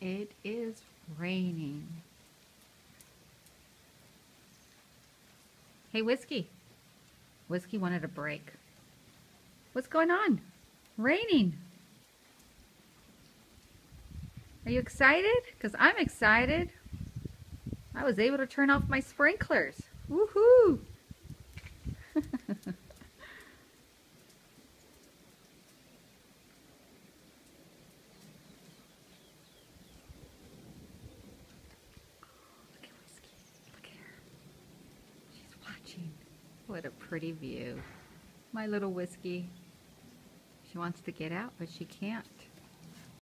It is raining. Hey, Whiskey. Whiskey wanted a break. What's going on? Raining. Are you excited? Because I'm excited. I was able to turn off my sprinklers. Woohoo! Look at Whiskey. Look at her. She's watching. What a pretty view. My little Whiskey. She wants to get out, but she can't.